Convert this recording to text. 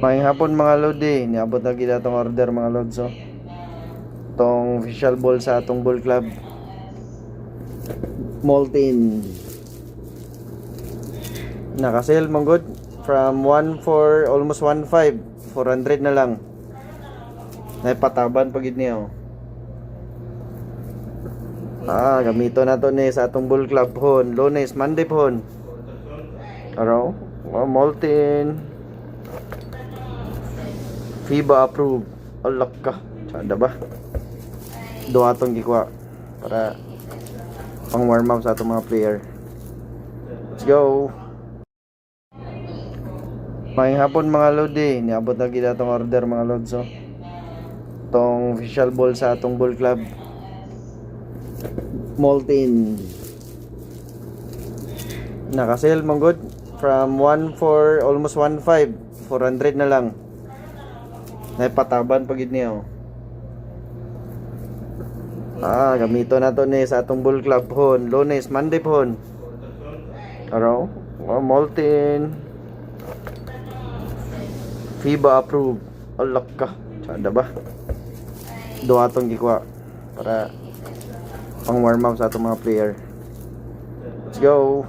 Maayong hapon mga lodi, niabot na gid atong order mga lods. Tong official ball sa atong ball club. Molten. Naka-sale mong good from 1.4 almost 1.5, 400 na lang. Naipataban pagid niya. Gamito na to ni sa atong ball club hon. Lunes, Monday hon. Araw, Molten. FIBA approved. Alak ka. Sada ba? Doa atong gikuha para pang warm up sa atong mga player. Let's go. Maayong hapon mga lodi, niabot na gid atong order mga lods. Tong official ball sa atong ball club. Molten. Naka-sale mong good from 1.4 almost 1.5, 400 na lang. Naipataban pagid niya. Gamito na to ni sa atong ball club hon. Lunes, Monday hon. Araw, Molten. FIBA approved. Alak ka. Sada ba? Doa atong gikuha para pang warm up sa atong mga player. Let's go.